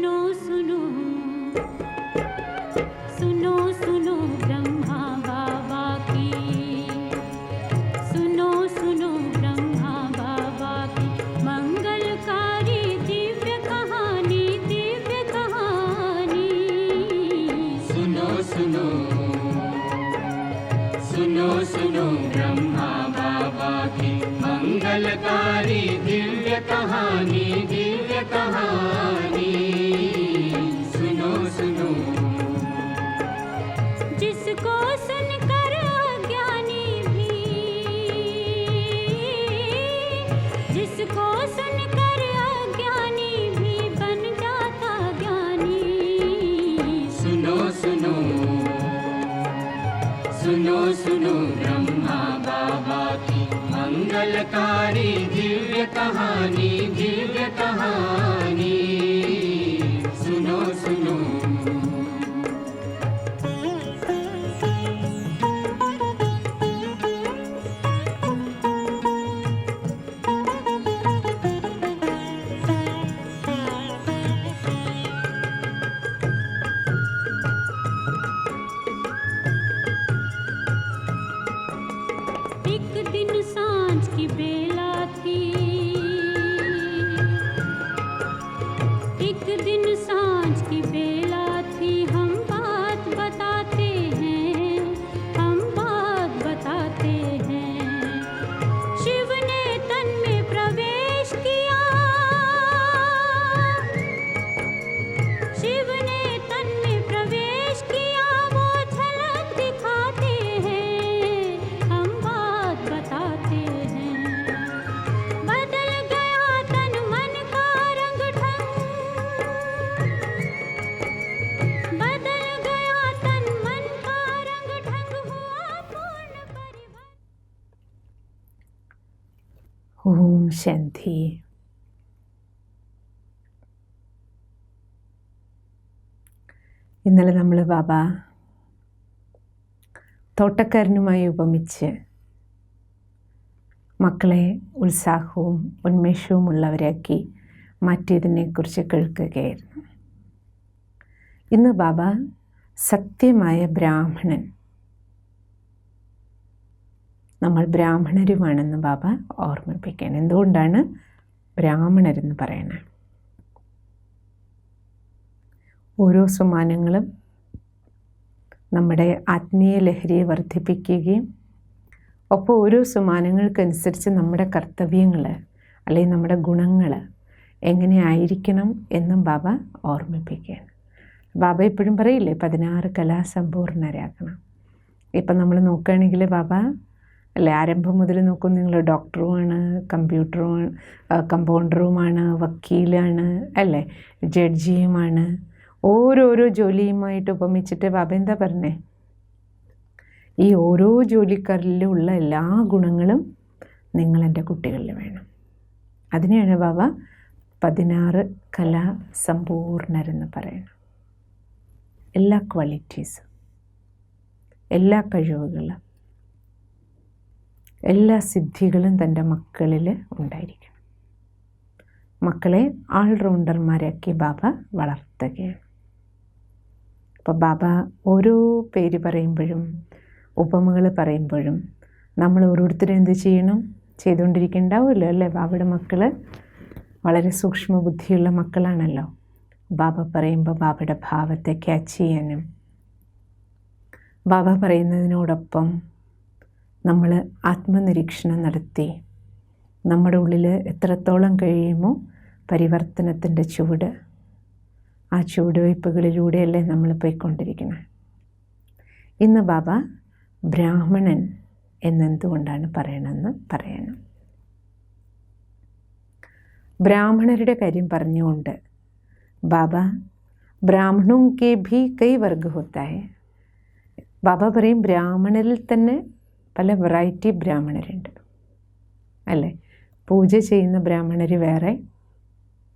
सुनो सुनो सुनो सुनो ब्रह्मा बाबा की, सुनो सुनो ब्रह्मा बाबा की मंगलकारी दिव्य कहानी, दिव्य कहानी। सुनो सुनो सुनो सुनो ब्रह्मा बाबा की मंगलकारी दिव्य कहानी, दिव्य कहानी। सुनो सुनो जिसको सुनकर अज्ञानी भी, जिसको सुनकर अज्ञानी भी बन जाता ज्ञानी। सुनो सुनो सुनो सुनो ब्रह्मा बाबा की मंगलकारी दिव्य कहानी, दिव्य कहानी। सुनो सुनो एक दिन सांझ की बेला थी, एक दिन सांझ की बेला थी। हम बात बताते हैं, हम बात बताते हैं। शिव ने तन में प्रवेश किया, शिव ने तन में प्रवेश किया। वो झलक दिखाते हैं, हम बात बताते हैं। बदल गया तन मन का रंग ढंग, बदल गया तन मन का रंग ढंग। हुआ पूर्ण परिवर्तन। ഓം ശാന്തി. ഇന്നലെ നമ്മൾ ബാബ തോട്ടക്കാരനുമായി ഉപമിച്ച് മക്കളെ ഉത്സാഹവും ഉന്മേഷവും ഉള്ളവരാക്കി മാറ്റിയതിനെക്കുറിച്ച് കേൾക്കുകയായിരുന്നു. ഇന്ന് ബാബ സത്യമായ ബ്രാഹ്മണൻ, നമ്മൾ ബ്രാഹ്മണരുമാണെന്ന് ബാബ ഓർമ്മിപ്പിക്കുകയാണ്. എന്തുകൊണ്ടാണ് ബ്രാഹ്മണരെന്ന് പറയണത്? ഓരോ സമ്മാനങ്ങളും നമ്മുടെ ആത്മീയ ലഹരിയെ വർദ്ധിപ്പിക്കുകയും ഒപ്പം ഓരോ സമ്മാനങ്ങൾക്കനുസരിച്ച് നമ്മുടെ കർത്തവ്യങ്ങൾ അല്ലെങ്കിൽ നമ്മുടെ ഗുണങ്ങൾ എങ്ങനെ ആയിരിക്കണം എന്നും ബാബ ഓർമ്മിപ്പിക്കുകയാണ്. ബാബ എപ്പോഴും പറയില്ലേ 16 കലാസമ്പൂർണരാക്കണം. ഇപ്പം നമ്മൾ നോക്കുകയാണെങ്കിൽ ബാബ അല്ലേ, ആരംഭം മുതൽ നോക്കും, നിങ്ങൾ ഡോക്ടറുമാണ്, കമ്പൗണ്ടറുമാണ്, വക്കീലാണ്, അല്ലേ, ജഡ്ജിയുമാണ്. ഓരോരോ ജോലിയുമായിട്ട് ഉപമിച്ചിട്ട് ബാബ എന്താ പറഞ്ഞേ? ഈ ഓരോ ജോലിക്കാരിലും ഉള്ള എല്ലാ ഗുണങ്ങളും നിങ്ങളെൻ്റെ കുട്ടികളിൽ വേണം. അതിനെയാണ് ബാബ 16 കലാസമ്പൂർണരെന്ന് പറയുന്നത്. എല്ലാ ക്വാളിറ്റീസും, എല്ലാ കഴിവുകളും, എല്ലാ സിദ്ധികളും തൻ്റെ മക്കളിൽ ഉണ്ടായിരിക്കണം. മക്കളെ ആൾറൗണ്ടർമാരാക്കി ബാബ വളർത്തുകയാണ്. അപ്പോൾ ബാബ ഓരോ പേര് പറയുമ്പോഴും ഉപമകൾ പറയുമ്പോഴും നമ്മൾ ഓരോരുത്തരും എന്ത് ചെയ്യണം? ചെയ്തുകൊണ്ടിരിക്കുന്നുണ്ടാവുമല്ലോ അല്ലേ? ബാബയുടെ മക്കൾ വളരെ സൂക്ഷ്മ ബുദ്ധിയുള്ള മക്കളാണല്ലോ. ബാബ പറയുമ്പോൾ ബാബയുടെ ഭാവത്തെ ക്യാച്ച് ചെയ്യാനും ബാബ പറയുന്നതിനോടൊപ്പം നമ്മൾ ആത്മനിരീക്ഷണം നടത്തി നമ്മുടെ ഉള്ളിൽ എത്രത്തോളം കഴിയുമോ പരിവർത്തനത്തിൻ്റെ ചുവട്, ആ ചുവടുവയ്പ്പുകളിലൂടെയല്ലേ നമ്മൾ പോയിക്കൊണ്ടിരിക്കുന്നത്. ഇന്ന് ബാബ ബ്രാഹ്മണൻ എന്നെന്തുകൊണ്ടാണ് പറയണമെന്ന് പറയണം. ബ്രാഹ്മണരുടെ കാര്യം പറഞ്ഞുകൊണ്ട് ബാബ ബ്രാഹ്മണോं के भी कई वर्ग होता है. ബാബ പറയും ബ്രാഹ്മണരിൽ തന്നെ പല വെറൈറ്റി ബ്രാഹ്മണരുണ്ട് അല്ലേ. പൂജ ചെയ്യുന്ന ബ്രാഹ്മണർ വേറെ,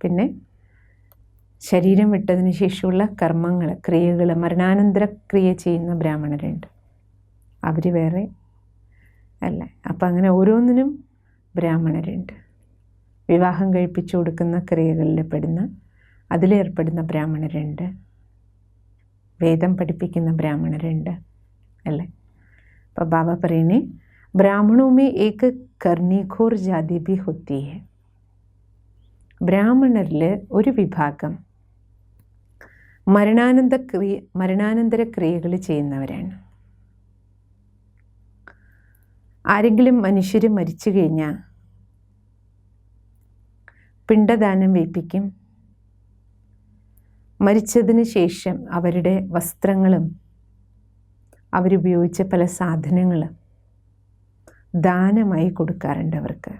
പിന്നെ ശരീരം വിട്ടതിന് ശേഷമുള്ള കർമ്മങ്ങൾ, ക്രിയകൾ, മരണാനന്തര ക്രിയ ചെയ്യുന്ന ബ്രാഹ്മണരുണ്ട്, അവർ വേറെ അല്ലേ. അപ്പം അങ്ങനെ ഓരോന്നിനും ബ്രാഹ്മണരുണ്ട്. വിവാഹം കഴിപ്പിച്ചു കൊടുക്കുന്ന ക്രിയകളിൽ പെടുന്ന അതിലേർപ്പെടുന്ന ബ്രാഹ്മണരുണ്ട്, വേദം പഠിപ്പിക്കുന്ന ബ്രാഹ്മണരുണ്ട് അല്ലേ. അപ്പോൾ ബാബ പറയുന്നേ ബ്രാഹ്മണോं में एक करनीखोर जाति भी होती है. ബ്രാഹ്മണരിൽ ഒരു വിഭാഗം മരണാനന്തര ക്രിയകൾ ചെയ്യുന്നവരാണ്. ആരെങ്കിലും മനുഷ്യർ മരിച്ചു കഴിഞ്ഞാൽ പിണ്ടദാനം വയ്പ്പിക്കും. മരിച്ചതിന് ശേഷം അവരുടെ വസ്ത്രങ്ങളും അവരുപയോഗിച്ച പല സാധനങ്ങളും ദാനമായി കൊടുക്കാറുണ്ട് അവർക്ക്.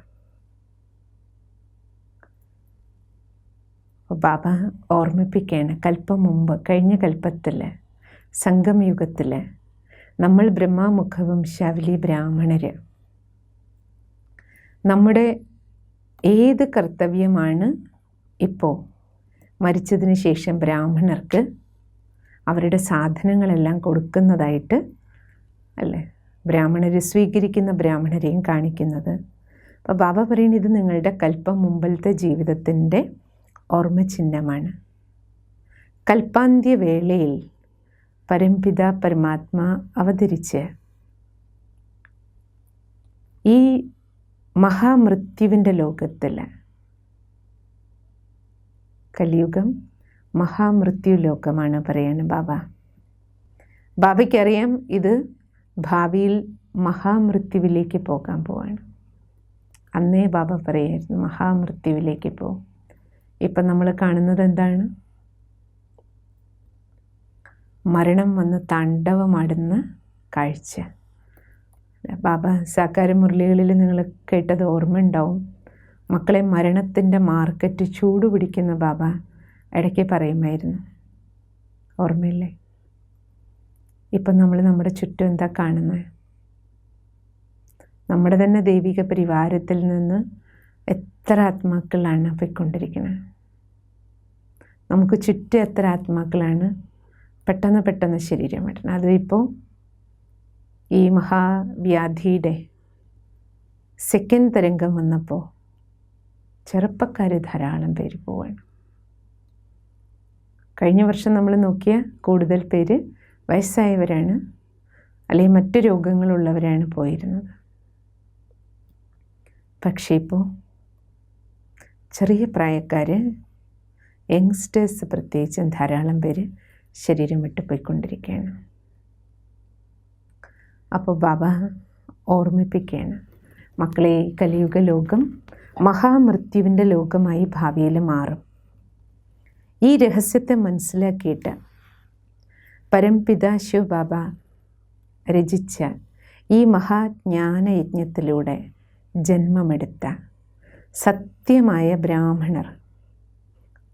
ബാബ ഓർമ്മിപ്പിക്കുകയാണ്, കൽപ്പം മുമ്പ് കഴിഞ്ഞ കൽപ്പത്തിൽ സംഗമയുഗത്തിൽ നമ്മൾ ബ്രഹ്മമുഖവംശാവലി ബ്രാഹ്മണർ നമ്മുടെ ഏത് കർത്തവ്യമാണ് ഇപ്പോൾ മരിച്ചതിന് ശേഷം ബ്രാഹ്മണർക്ക് അവരുടെ സാധനങ്ങളെല്ലാം കൊടുക്കുന്നതായിട്ട് അല്ലേ ബ്രാഹ്മണർ സ്വീകരിക്കുന്ന ബ്രാഹ്മണരെയും കാണിക്കുന്നത്. അപ്പോൾ ബാബ പറയുന്നത് ഇത് നിങ്ങളുടെ കൽപ്പം മുമ്പിലത്തെ ജീവിതത്തിൻ്റെ ഓർമ്മചിഹ്നമാണ്. കൽപ്പാന്ത്യവേളയിൽ പരംപിത പരമാത്മാ അവതരിച്ച് ഈ മഹാമൃത്യുവിൻ്റെ ലോകത്തിൽ, കലിയുഗം മഹാമൃത്യു ലോകമാണ് പറയാണ് ബാബ. ബാബയ്ക്കറിയാം ഇത് ഭാവിയിൽ മഹാമൃത്യുവിലേക്ക് പോകാൻ പോവാണ്. അന്നേ ബാബ പറയായിരുന്നു മഹാമൃത്യുവിലേക്ക് പോകും. ഇപ്പം നമ്മൾ കാണുന്നത് എന്താണ്? മരണം വന്ന് താണ്ഡവമാടുന്ന കാഴ്ച. ബാബ സാക്കാര മുരളികളിൽ നിങ്ങൾ കേട്ടത് ഓർമ്മയുണ്ടാവും. മക്കളെ മരണത്തിൻ്റെ മാർക്കറ്റ് ചൂടുപിടിക്കുന്ന ബാബ ഇടയ്ക്ക് പറയുമായിരുന്നു, ഓർമ്മയില്ലേ? ഇപ്പം നമ്മൾ നമ്മുടെ ചുറ്റും എന്താ കാണുന്നത്? നമ്മുടെ തന്നെ ദൈവിക പരിവാരത്തിൽ നിന്ന് എത്ര ആത്മാക്കളാണ് പോയിക്കൊണ്ടിരിക്കുന്നത്. നമുക്ക് ചുറ്റും എത്ര ആത്മാക്കളാണ് പെട്ടെന്ന് ശരീരം വിടണം. അതും ഇപ്പോൾ ഈ മഹാവ്യാധിയുടെ സെക്കൻഡ് തരംഗം വന്നപ്പോൾ ചെറുപ്പക്കാർ ധാരാളം പേര് പോവാണ്. കഴിഞ്ഞ വർഷം നമ്മൾ നോക്കിയ കൂടുതൽ പേര് വയസ്സായവരാണ്, അല്ലെങ്കിൽ മറ്റു രോഗങ്ങളുള്ളവരാണ് പോയിരുന്നത്. പക്ഷേ ഇപ്പോൾ ചെറിയ പ്രായക്കാർ, യങ്സ്റ്റേഴ്സ് പ്രത്യേകിച്ചും ധാരാളം പേര് ശരീരം വിട്ടു പോയിക്കൊണ്ടിരിക്കുകയാണ്. അപ്പോൾ ബാബ ഓർമ്മിപ്പിക്കുകയാണ്, മക്കളെ കലിയുഗ ലോകം മഹാമൃത്യുവിൻ്റെ ലോകമായി ഭാവിയിൽ മാറും. ഈ രഹസ്യത്തെ മനസ്സിലാക്കിയിട്ട് പരംപിത ശിവ ബാബ രചിച്ച ഈ മഹാജ്ഞാനയജ്ഞത്തിലൂടെ ജന്മമെടുത്ത സത്യമായ ബ്രാഹ്മണർ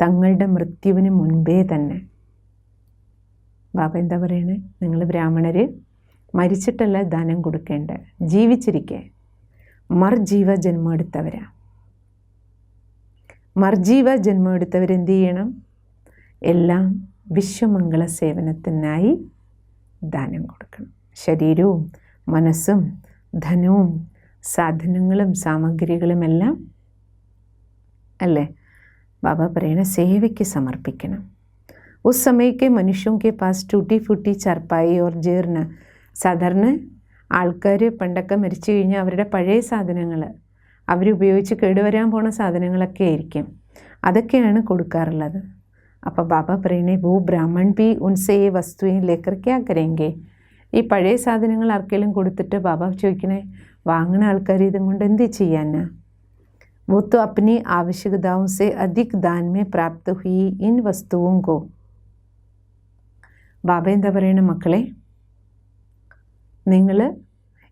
തങ്ങളുടെ മൃത്യുവിന് മുൻപേ തന്നെ, ബാബ എന്താ പറയണേ, നിങ്ങൾ ബ്രാഹ്മണർ മരിച്ചിട്ടല്ല ദാനം കൊടുക്കേണ്ടത്, ജീവിച്ചിരിക്കെ മർജീവ ജന്മം എടുത്തവരാ. മർജീവ ജന്മം എടുത്തവരെന്ത് ചെയ്യണം? എല്ലാം വിശ്വമംഗള സേവനത്തിനായി ദാനം കൊടുക്കണം. ശരീരവും മനസ്സും ധനവും സാധനങ്ങളും സാമഗ്രികളുമെല്ലാം അല്ലേ ബാബ പറയണ സേവയ്ക്ക് സമർപ്പിക്കണം. ഉസ് സമയಕ್ಕೆ മനുഷ്യോं के पास टूटी फूटी चारपाई और जीर्ण, സാധാരണ ആൾക്കാർ പണ്ടൊക്കെ മരിച്ചു കഴിഞ്ഞാൽ അവരുടെ പഴയ സാധനങ്ങൾ അവരുപയോഗിച്ച് കേടുവരാൻ പോണ സാധനങ്ങളൊക്കെ ആയിരിക്കും, അതൊക്കെയാണ് കൊടുക്കാറുള്ളത്. അപ്പോൾ ബാബ പറയണേ വോ ബ്രാഹ്മൺ ബി ഉൻസെ ഈ വസ്തുവിൻ ലേക്കർ ക്യാ കരേങ്കെ. ഈ പഴയ സാധനങ്ങൾ ആർക്കെങ്കിലും കൊടുത്തിട്ട് ബാബ ചോദിക്കണേ വാങ്ങുന്ന ആൾക്കാർ ഇതും കൊണ്ട് എന്ത് ചെയ്യാനാ? वो तो अपनी आवश्यकताओं से अधिक दान में प्राप्त हुई इन वस्तुओं को. ബാബ എന്താ പറയണ, മക്കളെ നിങ്ങൾ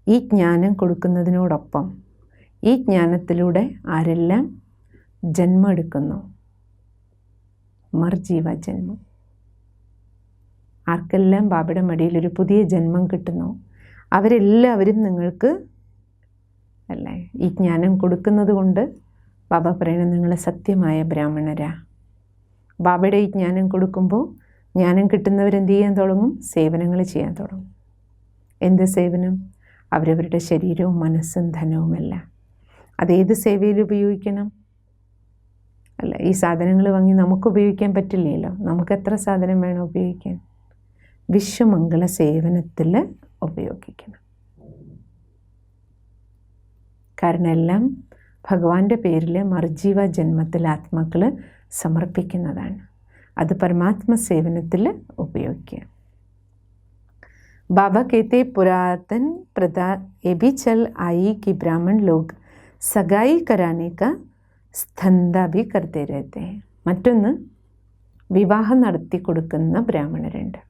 ഈ ജ്ഞാനം കൊടുക്കുന്നതിനോടൊപ്പം ഈ ജ്ഞാനത്തിലൂടെ ആരെല്ലാം ജന്മം എടുക്കുന്നു, മർജീവ ജന്മം, ആർക്കെല്ലാം ബാബയുടെ മടിയിൽ ഒരു പുതിയ ജന്മം കിട്ടുന്നു അവരെല്ലാവരും നിങ്ങൾക്ക് അല്ലേ ഈ ജ്ഞാനം കൊടുക്കുന്നത് കൊണ്ട് ബാബ പറയണത് നിങ്ങൾ സത്യമായ ബ്രാഹ്മണരാ. ബാബയുടെ ഈ ജ്ഞാനം കൊടുക്കുമ്പോൾ ജ്ഞാനം കിട്ടുന്നവരെന്ത് ചെയ്യാൻ തുടങ്ങും? സേവനങ്ങൾ ചെയ്യാൻ തുടങ്ങും. എന്ത് സേവനം? അവരവരുടെ ശരീരവും മനസ്സും ധനവുമെല്ലാം. അതേത് സേവയിൽ ഉപയോഗിക്കണം? അല്ല ഈ സാധനങ്ങൾ വാങ്ങി നമുക്ക് ഉപയോഗിക്കാൻ പറ്റില്ലല്ലോ. നമുക്ക് എത്ര സാധനം വേണം ഉപയോഗിക്കാൻ? വിശ്വമംഗള സേവനത്തിൽ ഉപയോഗിക്കണം. കാരണം എല്ലാം ഭഗവാന്റെ പേരിൽ മർജീവ ജന്മത്തിൽ ആത്മാക്കൾ സമർപ്പിക്കുന്നതാണ്. അത് പരമാത്മ സേവനത്തിൽ ഉപയോഗിക്കുക. बाबा कहते पुरातन प्रथा ये भी चल आई कि ब्राह्मण लोग सगाई कराने का धंधा भी करते रहते हैं. മറ്റൊന്ന്, വിവാഹം നടത്തി കൊടുക്കുന്ന ബ്രാഹ്മണരുണ്ട്.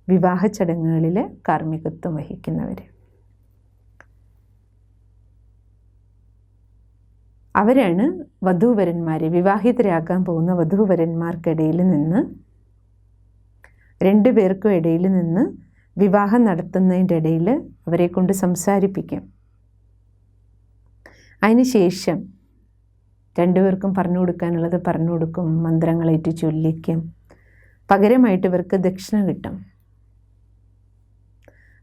വിവാഹ ചടങ്ങുകളിൽ കാർമ്മികത്വം വഹിക്കുന്നവർ. അവരാണ് വധൂവരന്മാരെ, വിവാഹിതരാകാൻ പോകുന്ന വധൂവരന്മാർക്കിടയിൽ നിന്ന്, രണ്ടു പേർക്കും ഇടയിൽ നിന്ന് വിവാഹം നടത്തുന്നതിൻ്റെ ഇടയിൽ അവരെ കൊണ്ട് സംസാരിപ്പിക്കും. അതിനുശേഷം രണ്ടുപേർക്കും പറഞ്ഞു കൊടുക്കാനുള്ളത് പറഞ്ഞു കൊടുക്കും, മന്ത്രങ്ങളേറ്റ് ചൊല്ലിക്കും. പകരമായിട്ട് ഇവർക്ക് ദക്ഷിണ കിട്ടും.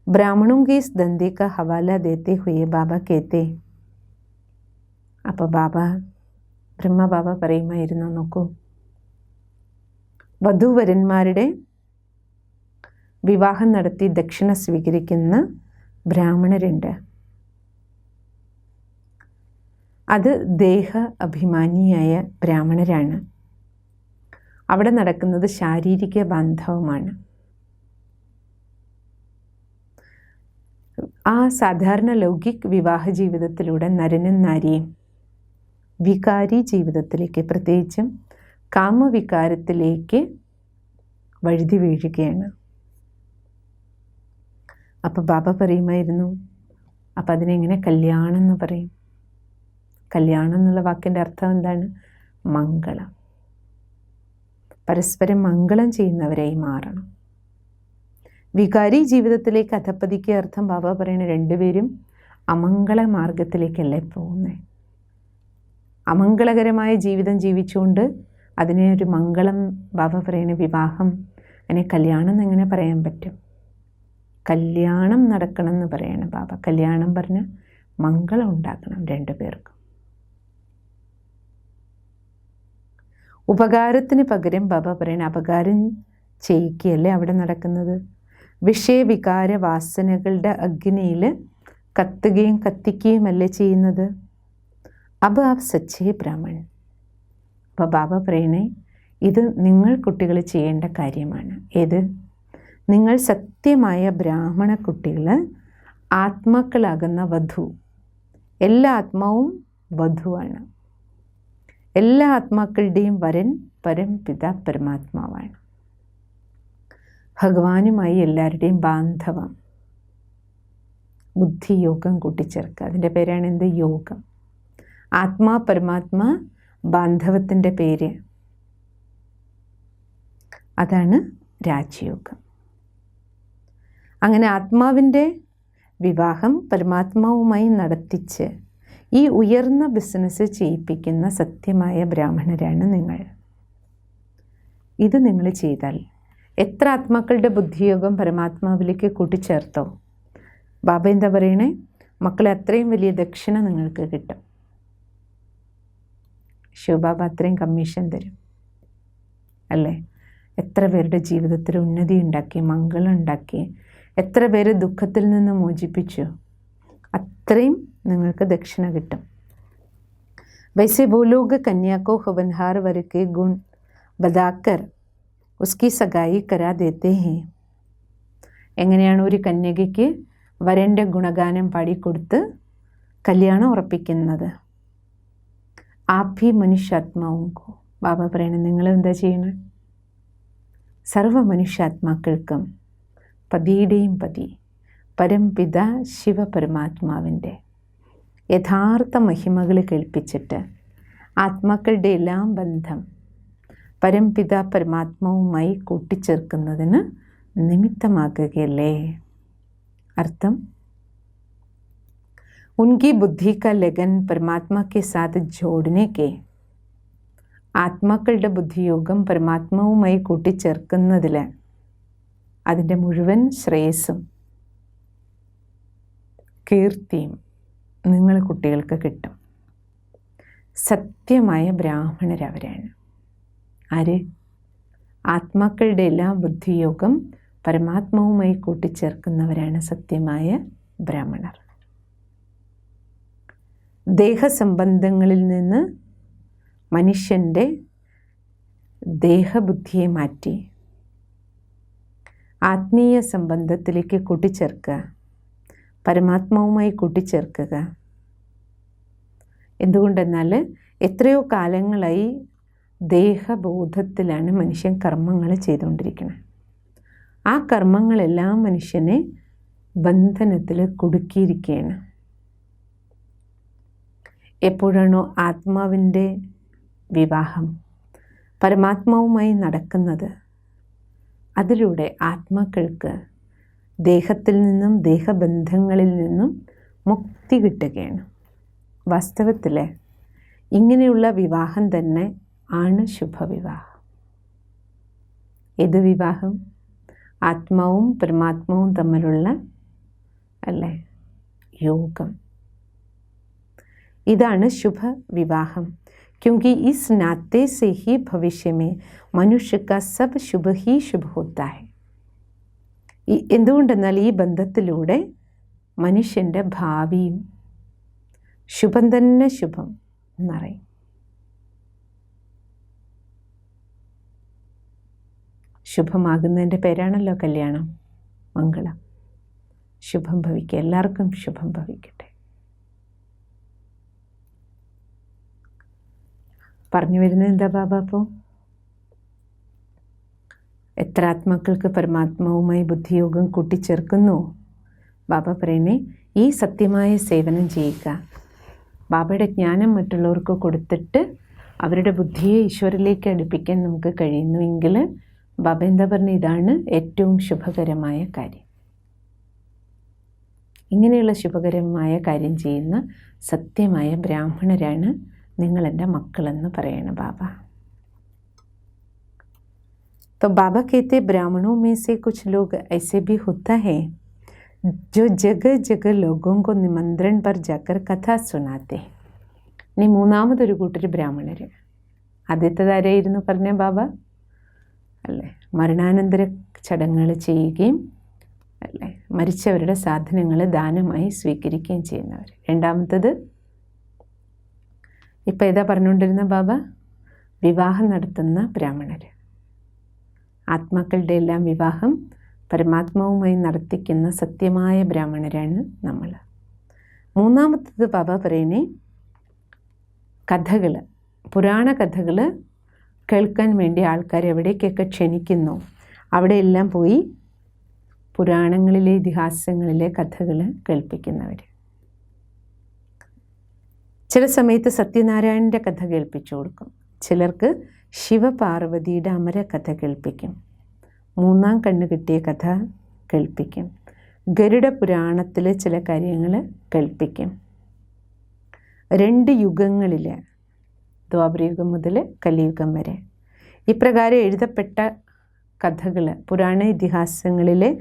ബ്രാഹ്മണോं के इस धंधे का हवाला देते हुए बाबा कहते. അപ്പോൾ ബ്രഹ്മ ബാബ പറയുമായിരുന്നു, നോക്കൂ, വധൂവരന്മാരുടെ വിവാഹം നടത്തി ദക്ഷിണ സ്വീകരിക്കുന്ന ബ്രാഹ്മണരുണ്ട്. അത് ദേഹ അഭിമാനിയായ ബ്രാഹ്മണരാണ്. അവിടെ നടക്കുന്നത് ശാരീരിക ബാന്ധവമാണ്. ആ സാധാരണ ലൗകിക് വിവാഹ ജീവിതത്തിലൂടെ നരനും നാരിയും വികാരി ജീവിതത്തിലേക്ക്, പ്രത്യേകിച്ചും കാമവികാരത്തിലേക്ക് വഴുതി വീഴുകയാണ്. അപ്പോൾ ബാബ പറയുമായിരുന്നു, അപ്പം അതിനെങ്ങനെ കല്യാണം എന്ന് പറയും? കല്യാണം എന്നുള്ള വാക്കിൻ്റെ അർത്ഥം എന്താണ്? മംഗളം. പരസ്പരം മംഗളം ചെയ്യുന്നവരായി മാറണം. വികാരി ജീവിതത്തിലേക്ക് അധപ്പതിക്കുക അർത്ഥം ബാബ പറയുന്ന രണ്ടുപേരും അമംഗള മാർഗത്തിലേക്കല്ലേ പോകുന്നത്. അമംഗളകരമായ ജീവിതം ജീവിച്ചുകൊണ്ട് അതിനെ ഒരു മംഗളം, ബാബ പറയുന്ന വിവാഹം, അതിനെ കല്യാണം എന്നെങ്ങനെ പറയാൻ പറ്റും? കല്യാണം നടക്കണം എന്ന് പറയണം ബാബ. കല്യാണം പറഞ്ഞ് മംഗളം ഉണ്ടാക്കണം രണ്ടു പേർക്കും. ഉപകാരത്തിന് പകരം ബാബ പറയണ അപകാരം ചെയ്യിക്കുകയല്ലേ അവിടെ നടക്കുന്നത്. വിഷയവികാര വാസനകളുടെ അഗ്നിയിൽ കത്തുകയും കത്തിക്കുകയുമല്ലേ ചെയ്യുന്നത്. അബ് ആപ് സച്ചേ ബ്രാഹ്മൺ. അപ്പോൾ ബാബ പറയണേ, ഇത് നിങ്ങൾ കുട്ടികൾ ചെയ്യേണ്ട കാര്യമാണ്. ഏത്? നിങ്ങൾ സത്യമായ ബ്രാഹ്മണ കുട്ടികൾ, ആത്മാക്കളാകുന്ന വധു. എല്ലാ ആത്മാവും വധുവാണ്. എല്ലാ ആത്മാക്കളുടെയും വരൻ പരംപിത പരമാത്മാവാണ്. ഭഗവാനുമായി എല്ലാവരുടെയും ബാന്ധവം, ബുദ്ധിയോഗം കൂട്ടിച്ചേർക്കുക. അതിൻ്റെ പേരാണ് എന്ത്? യോഗം. ആത്മാ പരമാത്മാ ബാന്ധവത്തിൻ്റെ പേര് അതാണ് രാജയോഗം. അങ്ങനെ ആത്മാവിൻ്റെ വിവാഹം പരമാത്മാവുമായി നടത്തിച്ച് ഈ ഉയർന്ന ബിസിനസ് ചെയ്യിപ്പിക്കുന്ന സത്യമായ ബ്രാഹ്മണരാണ് നിങ്ങൾ. ഇത് നിങ്ങൾ ചെയ്താൽ എത്ര ആത്മാക്കളുടെ ബുദ്ധിയോഗം പരമാത്മാവിലേക്ക് കൂട്ടിച്ചേർത്തോ, ബാബ എന്താ പറയണേ? മക്കളെ, അത്രയും വലിയ ദക്ഷിണ നിങ്ങൾക്ക് കിട്ടും. ശിവബാബ അത്രയും കമ്മീഷൻ തരും അല്ലേ? എത്ര പേരുടെ ജീവിതത്തിൽ ഉന്നതി ഉണ്ടാക്കി, മംഗളം ഉണ്ടാക്കി, എത്ര പേര് ദുഃഖത്തിൽ നിന്ന് മോചിപ്പിച്ചു, അത്രയും നിങ്ങൾക്ക് ദക്ഷിണ കിട്ടും. वैसे वो लोग कन्या को हवनहार वर के गुण बताकर उसकी सगाई करा देते हैं. എങ്ങനെയാണ് ഒരു കന്യകയ്ക്ക് വരൻ്റെ ഗുണഗാനം പാടിക്കൊടുത്ത് കല്യാണം ഉറപ്പിക്കുന്നത്? ആഭി മനുഷ്യാത്മാവുങ്കോ. ബാബ പറയണത്, നിങ്ങൾ എന്താ ചെയ്യണത്? സർവ മനുഷ്യാത്മാക്കൾക്കും പതിയുടെയും പതി പരംപിത ശിവപരമാത്മാവിൻ്റെ യഥാർത്ഥ മഹിമകൾ കേൾപ്പിച്ചിട്ട് ആത്മാക്കളുടെ എല്ലാം ബന്ധം പരംപിത പരമാത്മാവുമായി കൂട്ടിച്ചേർക്കുന്നതിന് നിമിത്തമാകുകയല്ലേ. അർത്ഥം, उनकी बुद्धि का लगन परमात्मा के साथ जोड़ने के, ആത്മാക്കളുടെ ബുദ്ധിയോഗം പരമാത്മാവുമായി കൂട്ടിച്ചേർക്കുന്നതിൽ അതിൻ്റെ മുഴുവൻ ശ്രേയസ്സും കീർത്തിയും നിങ്ങൾ കുട്ടികൾക്ക് കിട്ടും. സത്യമായ ബ്രാഹ്മണരവരാണ്. ആര്? ആത്മാക്കളുടെ എല്ലാ ബുദ്ധിയോഗം പരമാത്മാവുമായി കൂട്ടിച്ചേർക്കുന്നവരാണ് സത്യമായ ബ്രാഹ്മണർ. ദേഹസംബന്ധങ്ങളിൽ നിന്ന് മനുഷ്യൻ്റെ ദേഹബുദ്ധിയെ മാറ്റി ആത്മീയ സംബന്ധത്തിലേക്ക് കൂട്ടിച്ചേർക്കുക, പരമാത്മാവുമായി കൂട്ടിച്ചേർക്കുക. എന്തുകൊണ്ടെന്നാൽ എത്രയോ കാലങ്ങളായി ദേഹബോധത്തിലാണ് മനുഷ്യൻ കർമ്മങ്ങൾ ചെയ്തുകൊണ്ടിരിക്കുന്നത്. ആ കർമ്മങ്ങളെല്ലാം മനുഷ്യനെ ബന്ധനത്തിൽ കുടുക്കിയിരിക്കുകയാണ്. എപ്പോഴാണോ ആത്മാവിൻ്റെ വിവാഹം പരമാത്മാവുമായി നടക്കുന്നത്, അതിലൂടെ ആത്മാക്കൾക്ക് ദേഹത്തിൽ നിന്നും ദേഹബന്ധങ്ങളിൽ നിന്നും മുക്തി കിട്ടുകയാണ്. വാസ്തവത്തിൽ ഇങ്ങനെയുള്ള വിവാഹം തന്നെ ആണ് ശുഭവിവാഹം. ഏത് വിവാഹം? ആത്മാവും പരമാത്മാവും തമ്മിലുള്ള അല്ലേ യോഗം. ഇതാണ് ശുഭ വിവാഹം. क्योंकि इस नाते से ही भविष्य में मनुष्य का सब शुभ ही शुभ होता है. എന്തുകൊണ്ടെന്നാൽ ഈ ബന്ധത്തിലൂടെ മനുഷ്യൻ്റെ ഭാവിയും ശുഭം തന്നെ ശുഭം എന്നറിയും. ശുഭമാകുന്നതിൻ്റെ പേരാണല്ലോ കല്യാണം. മംഗളം. ശുഭം ഭവിക്കുക. എല്ലാവർക്കും ശുഭം ഭവിക്കട്ടെ. പറഞ്ഞു വരുന്നത് എന്താ ബാബ? അപ്പോൾ എത്ര ആത്മാക്കൾക്ക് പരമാത്മാവുമായി ബുദ്ധിയോഗം കൂട്ടിച്ചേർക്കുന്നു. ബാബ പറയണേ, ഈ സത്യമായ സേവനം ചെയ്യുക. ബാബയുടെ ജ്ഞാനം മറ്റുള്ളവർക്ക് കൊടുത്തിട്ട് അവരുടെ ബുദ്ധിയെ ഈശ്വരിലേക്ക് അടുപ്പിക്കാൻ നമുക്ക് കഴിയുന്നുവെങ്കിൽ ബാബ എന്താ പറഞ്ഞ, ഇതാണ് ഏറ്റവും ശുഭകരമായ കാര്യം. ഇങ്ങനെയുള്ള ശുഭകരമായ കാര്യം ചെയ്യുന്ന സത്യമായ ബ്രാഹ്മണരാണ് നിങ്ങളെൻ്റെ മക്കളെന്ന് പറയണം ബാബ. तो बाबा कहते ब्राह्मणों में से कुछ लोग ऐसे भी होता है जो जगह जगह लोगों को निमंत्रण पर जाकर कथा सुनाते हैं. ഇനി മൂന്നാമതൊരു കൂട്ടർ ബ്രാഹ്മണർ. ആദ്യത്തേതാരായിരുന്നു പറഞ്ഞ ബാബ? അല്ലേ, മരണാനന്തര ചടങ്ങുകൾ ചെയ്യുകയും അല്ലേ മരിച്ചവരുടെ സാധനങ്ങൾ ദാനമായി സ്വീകരിക്കുകയും ചെയ്യുന്നവർ. രണ്ടാമത്തത് ഇപ്പം ഏതാ പറഞ്ഞുകൊണ്ടിരുന്ന ബാബ? വിവാഹം നടത്തുന്ന ബ്രാഹ്മണർ. ആത്മാക്കളുടെ എല്ലാം വിവാഹം പരമാത്മാവുമായി നടത്തിക്കുന്ന സത്യമായ ബ്രാഹ്മണരാണ് നമ്മൾ. മൂന്നാമത്തത് ബാബ പറയണേ, കഥകൾ, പുരാണ കഥകൾ കേൾക്കാൻ വേണ്ടി ആൾക്കാർ എവിടേക്കൊക്കെ ക്ഷണിക്കുന്നു അവിടെയെല്ലാം പോയി പുരാണങ്ങളിലെ ഇതിഹാസങ്ങളിലെ കഥകൾ കേൾപ്പിക്കുന്നവർ. ചില സമയത്ത് സത്യനാരായണൻ്റെ കഥ കേൾപ്പിച്ചു കൊടുക്കും. ചിലർക്ക് ശിവപാർവതിയുടെ അമര കഥ കേൾപ്പിക്കും. മൂന്നാം കണ്ണ് കിട്ടിയ കഥ കേൾപ്പിക്കും. ഗരുഡ പുരാണത്തിലെ ചില കാര്യങ്ങൾ കേൾപ്പിക്കും. 2 യുഗങ്ങളിൽ, ദ്വാപരയുഗം മുതൽ കലിയുഗം വരെ ഇപ്രകാരം എഴുതപ്പെട്ട കഥകൾ, പുരാണ ഇതിഹാസങ്ങളിലെ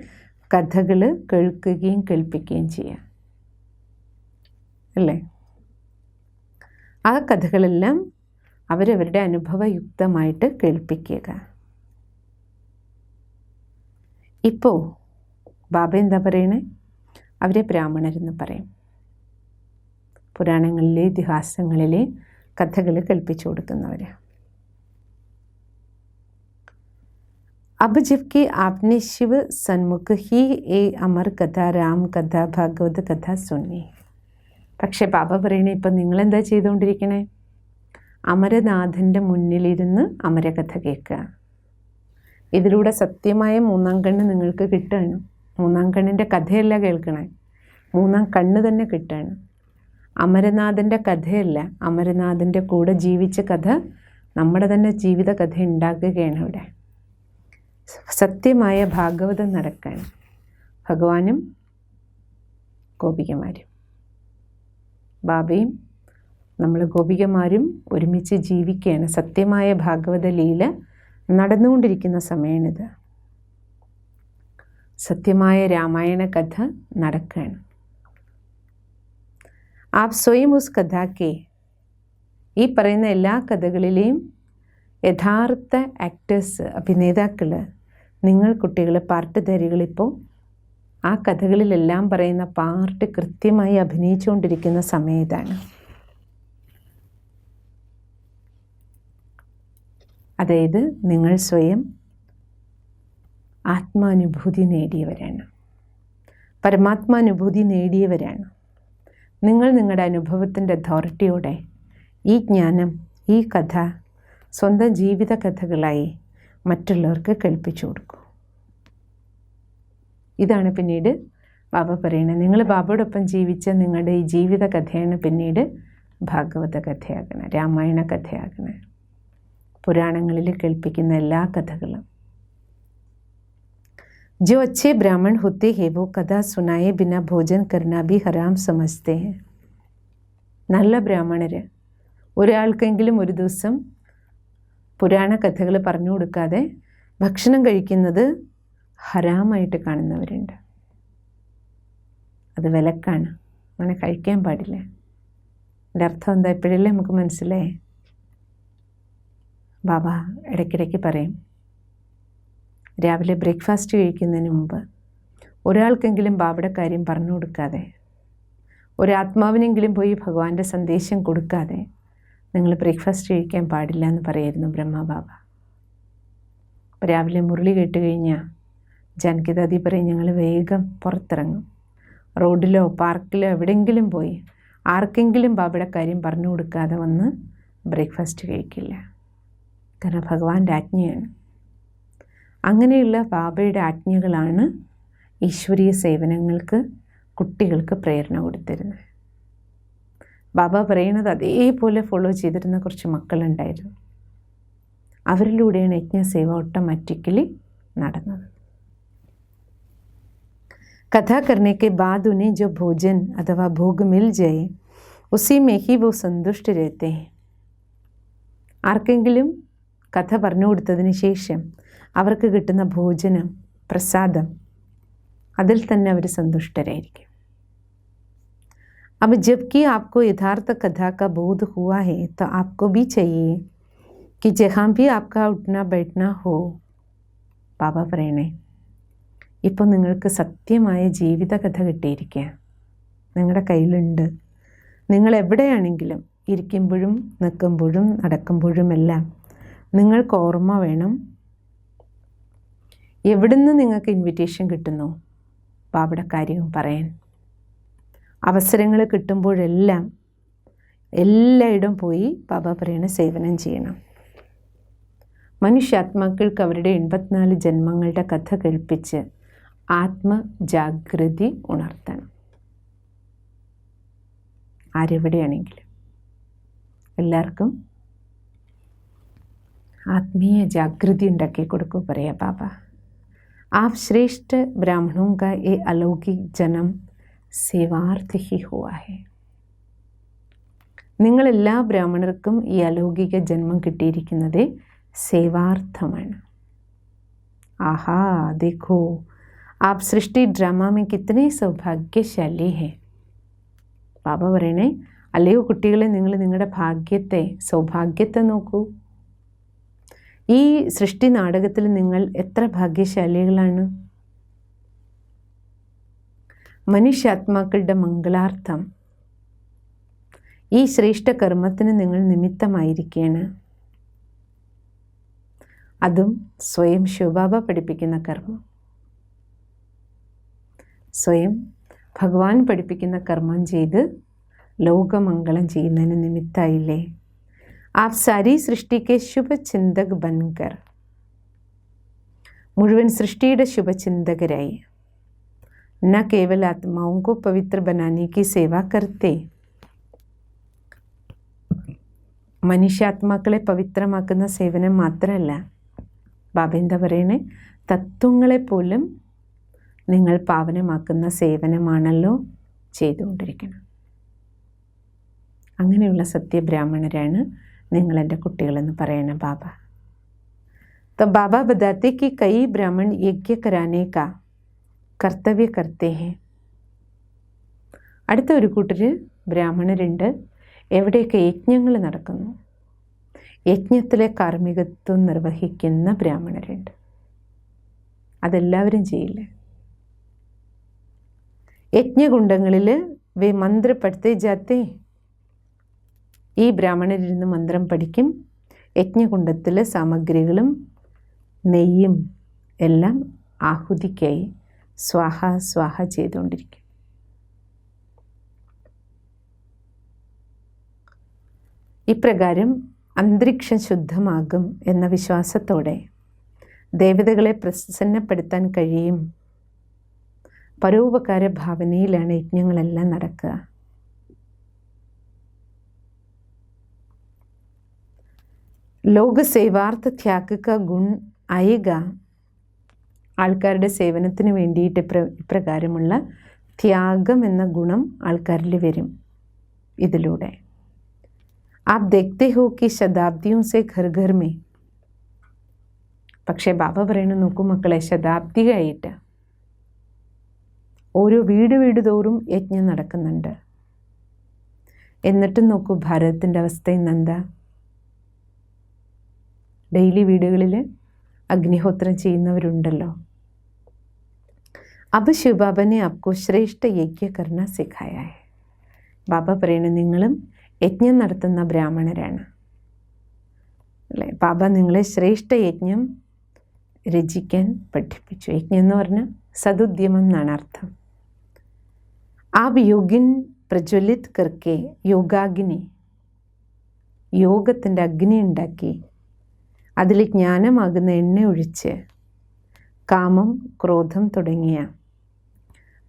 കഥകൾ കേൾക്കുകയും കേൾപ്പിക്കുകയും ചെയ്യാം അല്ലേ. ആ കഥകളെല്ലാം അവരവരുടെ അനുഭവയുക്തമായിട്ട് കേൾപ്പിക്കുക. ഇപ്പോൾ ബാബ എന്താ പറയണേ? അവരെ ബ്രാഹ്മണരെന്ന് പറയും. പുരാണങ്ങളിലെ ഇതിഹാസങ്ങളിലെ കഥകൾ കേൾപ്പിച്ചു കൊടുക്കുന്നവർ. अब जबकि आपने शिव सन्मुख ही ए अमर कथा, राम कഥ, ഭാഗവത കഥ സുന്നി. പക്ഷെ ബാബ പറയണേ, ഇപ്പം നിങ്ങളെന്താ ചെയ്തുകൊണ്ടിരിക്കണേ? അമരനാഥൻ്റെ മുന്നിലിരുന്ന് അമരകഥ കേൾക്കുക. ഇതിലൂടെ സത്യമായ മൂന്നാം കണ്ണ് നിങ്ങൾക്ക് കിട്ടുകയാണ്. മൂന്നാം കണ്ണിൻ്റെ കഥയല്ല കേൾക്കണേ, മൂന്നാം കണ്ണ് തന്നെ കിട്ടുകയാണ്. അമരനാഥൻ്റെ കഥയല്ല, അമരനാഥൻ്റെ കൂടെ ജീവിച്ച കഥ നമ്മുടെ തന്നെ ജീവിത കഥ ഉണ്ടാക്കുകയാണ് ഇവിടെ. സത്യമായ ഭാഗവതം നടക്കാൻ ഭഗവാനും ഗോപികമാരും, ബാബയും നമ്മൾ ഗോപികമാരും ഒരുമിച്ച് ജീവിക്കുകയാണ്. സത്യമായ ഭാഗവത ലീല നടന്നുകൊണ്ടിരിക്കുന്ന സമയമാണിത്. സത്യമായ രാമായണ കഥ നടക്കുകയാണ്. आप स्वयं उस कथा के ഈ പറയുന്ന എല്ലാ കഥകളിലെയും യഥാർത്ഥ ആക്ടേഴ്സ്, അഭിനേതാക്കൾ, നിങ്ങൾ കുട്ടികൾ, പാർട്ടുധാരികളിപ്പോൾ ആ കഥകളിലെല്ലാം പറയുന്ന പാർട്ട് കൃത്യമായി അഭിനയിച്ചുകൊണ്ടിരിക്കുന്ന സമയം ഇതാണ്. അതായത് നിങ്ങൾ സ്വയം ആത്മാനുഭൂതി നേടിയവരാണ്, പരമാത്മാനുഭൂതി നേടിയവരാണ്. നിങ്ങൾ നിങ്ങളുടെ അനുഭവത്തിൻ്റെ അതോറിറ്റിയോടെ ഈ ജ്ഞാനം, ഈ കഥ സ്വന്തം ജീവിത കഥകളായി മറ്റുള്ളവർക്ക് കേൾപ്പിച്ചു കൊടുക്കൂ. ഇതാണ് പിന്നീട് ബാബ പറയുന്നത്. നിങ്ങൾ ബാബയോടൊപ്പം ജീവിച്ച നിങ്ങളുടെ ഈ ജീവിത കഥയാണ് പിന്നീട് ഭാഗവത കഥയാകണം, രാമായണ കഥയാകണം, പുരാണങ്ങളിൽ കേൾപ്പിക്കുന്ന എല്ലാ കഥകളും. जो अच्छे ब्राह्मण होते हैं वो कथा सुनाए बिना भोजन करना भी हराम समझते हैं. നല്ല ബ്രാഹ്മണർ ഒരാൾക്കെങ്കിലും ഒരു ദിവസം പുരാണ കഥകൾ പറഞ്ഞു കൊടുക്കാതെ ഭക്ഷണം കഴിക്കുന്നത് ഹറാമായിട്ട് കാണുന്നവരുണ്ട്. അത് വിലക്കാണ്, അങ്ങനെ കഴിക്കാൻ പാടില്ല. എൻ്റെ അർത്ഥം എന്താ ഇപ്പോഴല്ലേ നമുക്ക് മനസ്സിലായേ? ബാബ ഇടയ്ക്കിടയ്ക്ക് പറയും, രാവിലെ ബ്രേക്ക്ഫാസ്റ്റ് കഴിക്കുന്നതിന് മുമ്പ് ഒരാൾക്കെങ്കിലും ബാബയുടെ കാര്യം പറഞ്ഞു കൊടുക്കാതെ, ഒരാത്മാവിനെങ്കിലും പോയി ഭഗവാന്റെ സന്ദേശം കൊടുക്കാതെ നിങ്ങൾ ബ്രേക്ക്ഫാസ്റ്റ് കഴിക്കാൻ പാടില്ല എന്ന് പറയായിരുന്നു ബ്രഹ്മബാബ. അപ്പോൾ രാവിലെ മുരളി കേട്ട് കഴിഞ്ഞാൽ ജാനകിദാദി പറയും, ഞങ്ങൾ വേഗം പുറത്തിറങ്ങും, റോഡിലോ പാർക്കിലോ എവിടെയെങ്കിലും പോയി ആർക്കെങ്കിലും ബാബയുടെ കാര്യം പറഞ്ഞു കൊടുക്കാതെ വന്ന് ബ്രേക്ക്ഫാസ്റ്റ് കഴിക്കില്ല. കാരണം ഭഗവാന്റെ ആജ്ഞയാണ്. അങ്ങനെയുള്ള ബാബയുടെ ആജ്ഞകളാണ് ഈശ്വരീയ സേവനങ്ങൾക്ക് കുട്ടികൾക്ക് പ്രേരണ കൊടുത്തിരുന്നത്. ബാബ പറയുന്നത് അതേപോലെ ഫോളോ ചെയ്തിരുന്ന കുറച്ച് മക്കളുണ്ടായിരുന്നു. അവരിലൂടെയാണ് യജ്ഞസേവ ഓട്ടോമാറ്റിക്കലി നടന്നത്. कथा करने के बाद उन्हें जो भोजन अथवा भोग मिल जाए उसी में ही वो संतुष्ट रहते हैं. ആർക്കെങ്കിലും കഥ പറഞ്ഞു കൊടുത്തതിന് ശേഷം അവർക്ക് കിട്ടുന്ന ഭോജനം, പ്രസാദം, അതിൽ തന്നെ അവർ സന്തുഷ്ടരായിരിക്കും. अब जबकि आपको यथार्थ कथा का बोध हुआ है तो आपको भी चाहिए कि जहाँ भी आपका उठना बैठना हो, ബാബ പറയണേ, ഇപ്പോൾ നിങ്ങൾക്ക് സത്യമായ ജീവിത കഥ കിട്ടിയിരിക്കുക, നിങ്ങളുടെ കയ്യിലുണ്ട്. നിങ്ങൾ എവിടെയാണെങ്കിലും, ഇരിക്കുമ്പോഴും നിൽക്കുമ്പോഴും നടക്കുമ്പോഴും എല്ലാം നിങ്ങൾക്ക് ഓർമ്മ വേണം, എവിടുന്ന് നിങ്ങൾക്ക് ഇൻവിറ്റേഷൻ കിട്ടുന്നു ബാബയുടെ കാര്യവും പറയാൻ. അവസരങ്ങൾ കിട്ടുമ്പോഴെല്ലാം എല്ലായിടം പോയി ബാബ പറയണ സേവനം ചെയ്യണം. മനുഷ്യാത്മാക്കൾക്ക് അവരുടെ 84 ജന്മങ്ങളുടെ കഥ കേൾപ്പിച്ച് ആത്മജാഗൃതി ഉണർത്തണം. ആരെവിടെയാണെങ്കിലും എല്ലാവർക്കും ആത്മീയ ജാഗൃതി ഉണ്ടാക്കി കൊടുക്കൂ, പറയാ ബാബ. आप श्रेष्ठ ब्राह्मणों का ये अलौकिक जन्म सेवार्थ ही हुआ है. നിങ്ങളെല്ലാ ബ്രാഹ്മണർക്കും ഈ അലൗകിക ജന്മം കിട്ടിയിരിക്കുന്നത് സേവാർത്ഥമാണ്. ആഹാ देखो आप सृष्टि ड्रामा में कितने सौभाग्यशाली है. ബാബ പറയണേ, അല്ലയോ കുട്ടികളെ, നിങ്ങൾ നിങ്ങളുടെ ഭാഗ്യത്തെ, സൗഭാഗ്യത്തെ നോക്കൂ. ഈ സൃഷ്ടി നാടകത്തിൽ നിങ്ങൾ എത്ര ഭാഗ്യശാലികളാണ്. മനുഷ്യാത്മാക്കളുടെ മംഗളാർത്ഥം ഈ ശ്രേഷ്ഠ കർമ്മത്തിന് നിങ്ങൾ നിമിത്തമായിരിക്കുകയാണ്. അതും സ്വയം ശിവബാബ പഠിപ്പിക്കുന്ന കർമ്മം, സ്വയം ഭഗവാൻ പഠിപ്പിക്കുന്ന കർമ്മം ചെയ്ത് ലോകമംഗളം ചെയ്യുന്നതിന് നിമിത്തമായില്ലേ. आप सारी सृष्टि के शुभ चिंतक बनकर, മുഴുവൻ സൃഷ്ടിയുടെ ശുഭചിന്തകരായി, न केवल आत्माओं को पवित्र बनाने की सेवा करते, മനുഷ്യാത്മാക്കളെ പവിത്രമാക്കുന്ന സേവനം മാത്രമല്ല, ബാബ എന്താ പറയണേ, തത്വങ്ങളെപ്പോലും നിങ്ങൾ പാവനമാക്കുന്ന സേവനമാണല്ലോ ചെയ്തുകൊണ്ടിരിക്കണം. അങ്ങനെയുള്ള സത്യബ്രാഹ്മണരാണ് നിങ്ങളെൻ്റെ കുട്ടികളെന്ന് പറയണ ബാബ. तो बाबा बताते कि कई ब्राह्मण यज्ञ कराने का कर्तव्य करते हैं. അടുത്ത ഒരു കൂട്ടർ ബ്രാഹ്മണരുണ്ട്, എവിടെയൊക്കെ യജ്ഞങ്ങൾ നടക്കുന്നു, യജ്ഞത്തിലെ കാർമ്മികത്വം നിർവഹിക്കുന്ന ബ്രാഹ്മണരുണ്ട്. അതെല്ലാവരും ചെയ്യില്ല. യജ്ഞകുണ്ടങ്ങളിൽ വേ മന്ത്ര പഠിത്തേ ജാത്തേ, ഈ ബ്രാഹ്മണരിരുന്ന് മന്ത്രം പഠിക്കും. യജ്ഞകുണ്ടത്തിലെ സാമഗ്രികളും നെയ്യും എല്ലാം ആഹുതിക്കായി സ്വാഹ സ്വാഹ ചെയ്തുകൊണ്ടിരിക്കും. ഇപ്രകാരം അന്തരീക്ഷം ശുദ്ധമാകും എന്ന വിശ്വാസത്തോടെ ദേവതകളെ പ്രസന്നപ്പെടുത്താൻ കഴിയും. പരോപകാര ഭാവനയിലാണ് യജ്ഞങ്ങളെല്ലാം നടക്കുക. ലോകസേവാർത്ഥ ത്യാഗ കാ ഗുൺ ആയേഗ. ആൾക്കാരുടെ സേവനത്തിന് വേണ്ടിയിട്ട് ഇപ്രകാരമുള്ള ത്യാഗം എന്ന ഗുണം ആൾക്കാരിൽ വരും ഇതിലൂടെ. ആപ് ദേഖ്തേ ഹോ കി ശതാബ്ദിയോं से घर घर में. പക്ഷേ ബാബ പറയുന്നു, നോക്കൂ മക്കളെ, ശതാബ്ദിയായിട്ട് ഓരോ വീട് തോറും യജ്ഞം നടക്കുന്നുണ്ട്. എന്നിട്ടും നോക്കൂ ഭാരതത്തിൻ്റെ അവസ്ഥ ഇന്നെന്താ? ഡെയിലി വീടുകളിൽ അഗ്നിഹോത്രം ചെയ്യുന്നവരുണ്ടല്ലോ. അബ് ശിവബാബനെ ആപ്കോ ശ്രേഷ്ഠ യജ്ഞ കർണ സിഖായ ഹൈ. ബാബ പറയുന്നത് നിങ്ങളും യജ്ഞം നടത്തുന്ന ബ്രാഹ്മണരാണ് അല്ലേ. ബാബ നിങ്ങളെ ശ്രേഷ്ഠ യജ്ഞം രചിക്കാൻ പഠിപ്പിച്ചു. യജ്ഞം എന്ന് പറഞ്ഞാൽ സതുദ്യമം എന്നാണ് അർത്ഥം. ആപ് യോഗിൻ പ്രജ്വലിത് കർക്കെ യോഗാഗ്നി, യോഗത്തിൻ്റെ അഗ്നി ഉണ്ടാക്കി അതിൽ ജ്ഞാനമാകുന്ന എണ്ണ ഒഴിച്ച് കാമം, ക്രോധം തുടങ്ങിയ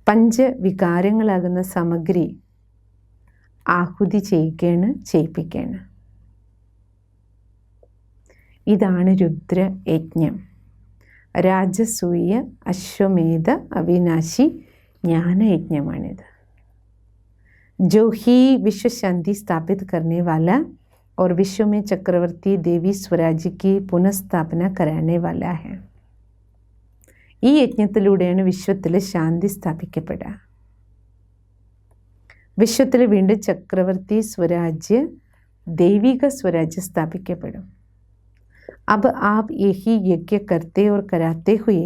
പഞ്ചവികാരങ്ങളാകുന്ന സാമഗ്രി ആഹുതി ചെയ്യിപ്പിക്കുകയാണ്. ഇതാണ് രുദ്രയജ്ഞം. രാജസൂയ അശ്വമേധ അവിനാശി ജ്ഞാനയജ്ഞമാണിത്. जो ही विश्व शांति स्थापित करने वाला और विश्व में चक्रवर्ती देवी स्वराज्य की पुनഃസ്ഥാപന कराने वाला है. ഈ യജ്ഞത്തിലൂടെയാണ് വിശ്വത്തിൽ ശാന്തി സ്ഥാപിക്കപ്പെടുക. വിശ്വത്തിൽ വീണ്ടും ചക്രവർത്തി സ്വരാജ്യ, ദൈവിക സ്വരാജ്യ സ്ഥാപിക്കപ്പെടും. अब आप यही यज्ञ करते और कराते हुए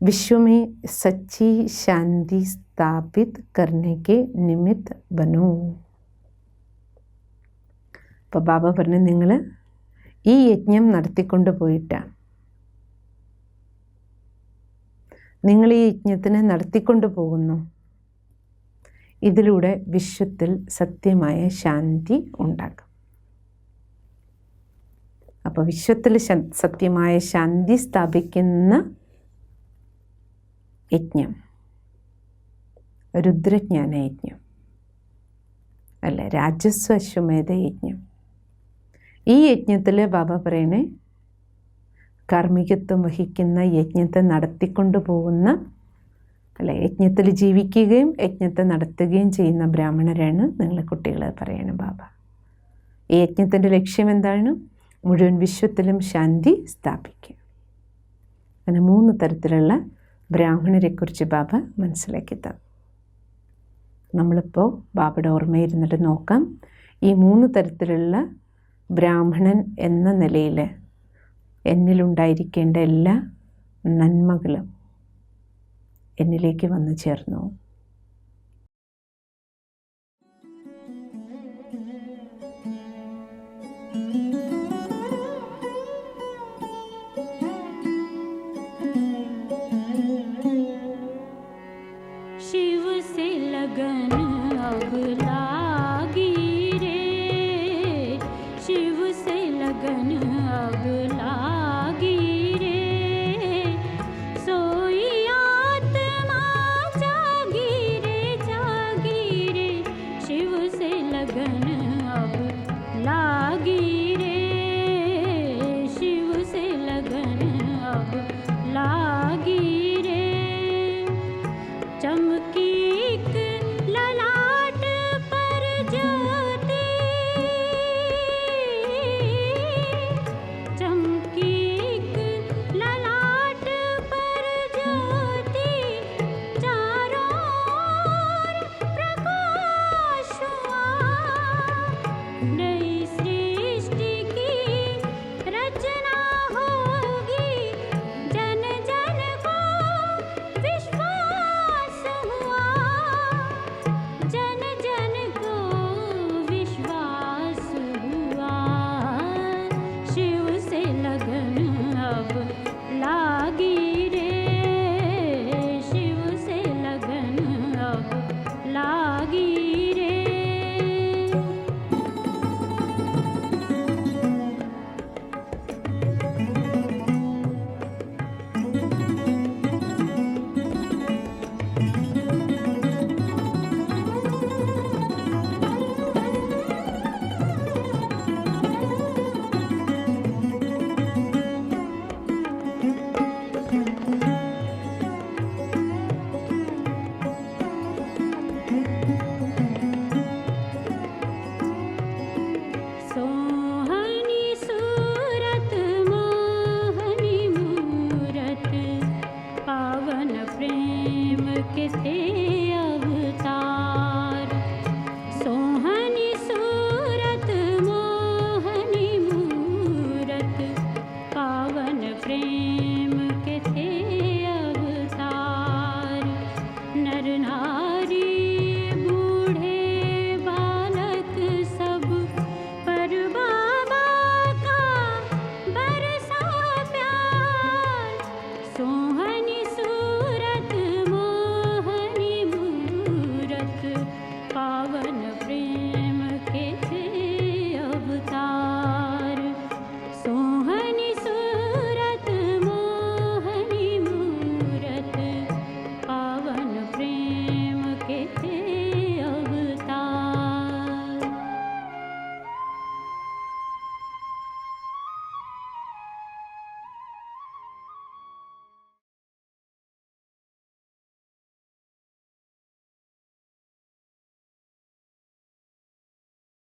विश्व में सच्ची शांति स्थापित करने के निमित्त बनो. അപ്പോൾ ബാബ പറഞ്ഞു, നിങ്ങൾ ഈ യജ്ഞം നടത്തിക്കൊണ്ട് പോയിട്ടാണ്, നിങ്ങൾ ഈ യജ്ഞത്തിനെ നടത്തിക്കൊണ്ട് പോകുന്നു. ഇതിലൂടെ വിശ്വത്തിൽ സത്യമായ ശാന്തി ഉണ്ടാകും. അപ്പോൾ വിശ്വത്തിൽ സത്യമായ ശാന്തി സ്ഥാപിക്കുന്ന യജ്ഞം രുദ്രജ്ഞാന യജ്ഞം അല്ല, രാജസ്വ അശ്വമേധ യജ്ഞം. ഈ യജ്ഞത്തിൽ ബാബ പറയണേ, കാർമ്മികത്വം വഹിക്കുന്ന യജ്ഞത്തെ നടത്തിക്കൊണ്ടു പോകുന്ന അല്ലെ, യജ്ഞത്തിൽ ജീവിക്കുകയും യജ്ഞത്തെ നടത്തുകയും ചെയ്യുന്ന ബ്രാഹ്മണരാണ് നിങ്ങളെ കുട്ടികൾ പറയണം ബാബ. ഈ യജ്ഞത്തിൻ്റെ ലക്ഷ്യം എന്താണ്? മുഴുവൻ വിശ്വത്തിലും ശാന്തി സ്ഥാപിക്കുക. അങ്ങനെ 3 തരത്തിലുള്ള ബ്രാഹ്മണരെക്കുറിച്ച് ബാബ മനസ്സിലാക്കി തന്നു. നമ്മളിപ്പോൾ ബാബയുടെ ഓർമ്മയിരുന്നിട്ട് നോക്കാം. ഈ 3 തരത്തിലുള്ള ബ്രാഹ്മണൻ എന്ന നിലയിൽ എന്നിലുണ്ടായിരിക്കേണ്ട എല്ലാ നന്മകളും എന്നിലേക്ക് വന്നു ചേർന്നു. शिव से लगन अब लागी रे, शिव से लगन अब लागी.